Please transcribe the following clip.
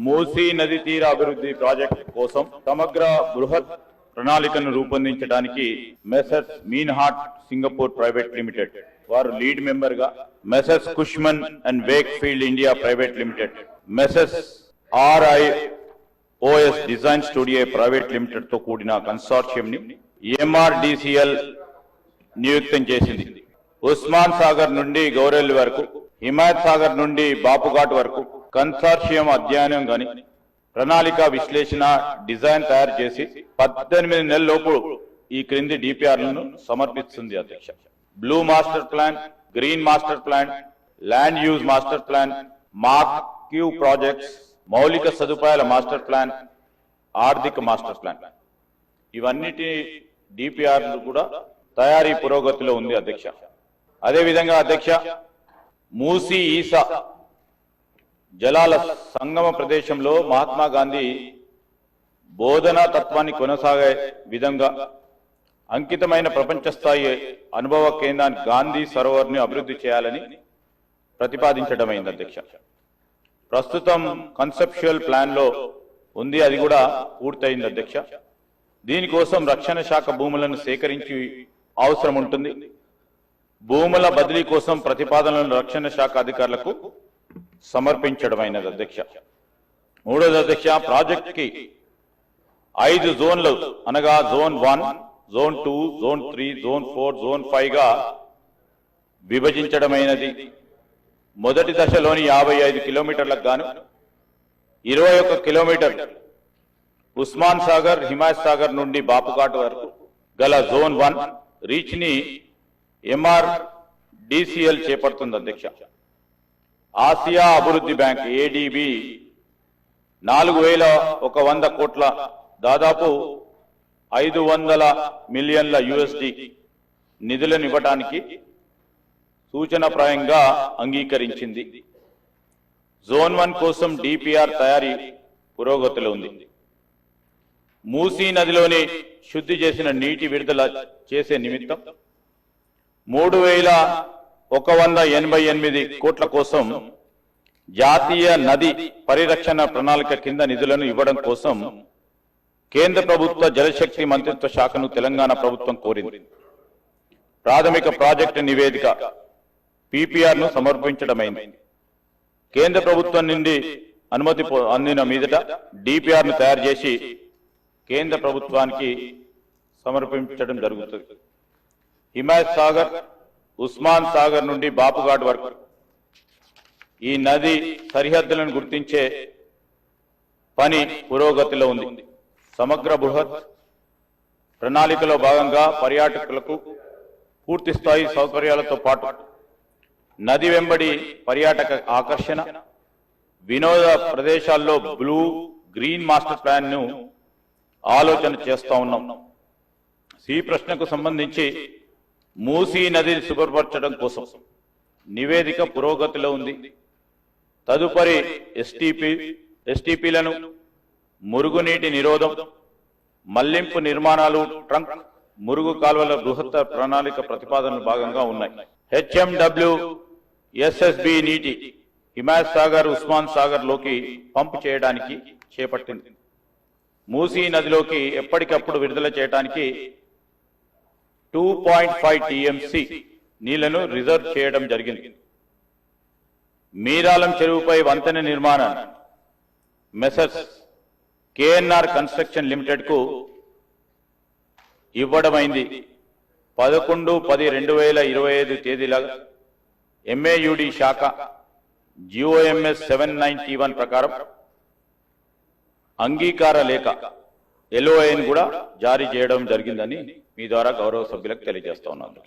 మూసీ నది తీర అభివృద్ధి ప్రాజెక్ట్ కోసం సమగ్ర బృహత్ ప్రణాళికను రూపొందించడానికి messrs Meinhardt Singapore private limited వారు లీడ్ మెంబర్ గా, messrs Cushman and Wakefield India private limited, messrs RIOS design studio private limited తో కూడిన కన్సార్షియం ని MRDCL నియుక్తం చేసింది. ఉస్మాన్ సాగర్ నుండి గౌరెల్లి వరకు, హిమాయత్ సాగర్ నుండి బాపుఘాట్ వరకు కన్సార్షియం అధ్యయనం గాని ప్రణాళిక విశ్లేషణ డిజైన్ తయారు చేసి 18 నెలలలోపు ఈ క్రింది డిపిఆర్లను సమర్పిస్తుంది. అధ్యక్ష, blue master plan, green master plan, land use master plan, marquee projects, మౌలిక సదుపాయాల మాస్టర్ ప్లాన్, ఆర్థిక మాస్టర్ ప్లాన్, ఇవన్నిటి డిపిఆర్లు కూడా తయారీ పురోగతిలో ఉంది. అధ్యక్ష, అదేవిధంగా అధ్యక్ష, మూసీ ఈసా జలాల సంగమ ప్రదేశంలో మహాత్మా గాంధీ బోధనా తత్వాన్ని కొనసాగే విధంగా అంకితమైన ప్రపంచ స్థాయి అనుభవ కేంద్రాన్ని గాంధీ సరోవర్ ని అభివృద్ధి చేయాలని ప్రతిపాదించడమైంది. అధ్యక్ష, ప్రస్తుతం కన్సెప్చువల్ ప్లాన్ లో ఉంది, అది కూడా పూర్తయింది. అధ్యక్ష, దీనికోసం రక్షణ శాఖ భూములను సేకరించి అవసరం ఉంటుంది. భూముల బదిలీ కోసం ప్రతిపాదనలను రక్షణ శాఖ అధికారులకు సమర్పించడమైనది. అధ్యక్ష, మూడోది అధ్యక్ష, ప్రాజెక్ట్ కి 5 జోన్లు అనగా zone 1, zone 2, zone 3, zone 4, zone 5 గా విభజించడమైనది. మొదటి దశలోని 55 కిలోమీటర్లకు గాను 21 కిలోమీటర్ ఉస్మాన్ సాగర్, హిమాయత్ సాగర్ నుండి బాపుఘాట్ వరకు గల జోన్ 1 రీచ్ ని MRDCL చేపడుతుంది. అధ్యక్ష, ఆసియా అభివృద్ధి బ్యాంక్ ADB 4100 కోట్ల దాదాపు 500 మిలియన్ల USD నిధులను ఇవ్వడానికి సూచనప్రాయంగా అంగీకరించింది. జోన్ 1 కోసం డిపిఆర్ తయారీ పురోగతిలో ఉంది. మూసీ నదిలోని శుద్ధి చేసిన నీటి విడుదల చేసే నిమిత్తం 3188 కోట్ల కోసం జాతీయ నది పరిరక్షణ ప్రణాళిక కింద నిధులను ఇవ్వడం కోసం కేంద్ర ప్రభుత్వ జలశక్తి మంత్రిత్వ శాఖను తెలంగాణ ప్రభుత్వం కోరింది. ప్రాథమిక ప్రాజెక్టు నివేదిక PPR ను సమర్పించడమైంది. కేంద్ర ప్రభుత్వం నుండి అనుమతి అందిన మీదట DPR ను తయారు చేసి కేంద్ర ప్రభుత్వానికి సమర్పించడం జరుగుతుంది. హిమాయత్ సాగర్, ఉస్మాన్ సాగర్ నుండి బాపుఘాట్ వరకు ఈ నది సరిహద్దులను గుర్తించే పని పురోగతిలో ఉంది. సమగ్ర బృహత్ ప్రణాళికలో భాగంగా పర్యాటకులకు పూర్తి స్థాయి సౌకర్యాలతో పాటు నది వెంబడి పర్యాటక ఆకర్షణ, వినోద ప్రదేశాల్లో బ్లూ గ్రీన్ మాస్టర్ ప్లాన్ ను ఆలోచన చేస్తా ఉన్నాం. ఈ ప్రశ్నకు సంబంధించి మూసీ నదిని శుభ్రపరచడం కోసం నివేదిక పురోగతిలో ఉంది. తదుపరి STPలను, మురుగునీటి నిరోధం, మళ్లింపు నిర్మాణాలు, ట్రంక్ మురుగు కాలువల బృహత్ ప్రణాళిక ప్రతిపాదనలు భాగంగా ఉన్నాయి. HMWSSB నీటి హిమాయత్ సాగర్, ఉస్మాన్ సాగర్ లోకి పంపు చేయడానికి చేపట్టింది. మూసీ నదిలోకి ఎప్పటికప్పుడు విడుదల చేయడానికి 2.5 TMC నీళ్లను రిజర్వ్ చేయడం జరిగింది. మీరాలం చెరువుపై వంతెన నిర్మాణాన్ని మెసర్స్ KNR కన్స్ట్రక్షన్ లిమిటెడ్ కు ఇవ్వడమైంది. 11/10/2025 తేదీల MAUD శాఖ GOMS 791 ప్రకారం అంగీకార లేఖ LOI కూడా జారీ చేయడం జరిగిందని మీ ద్వారా గౌరవ సభ్యులకు తెలియజేస్తా ఉన్నాను.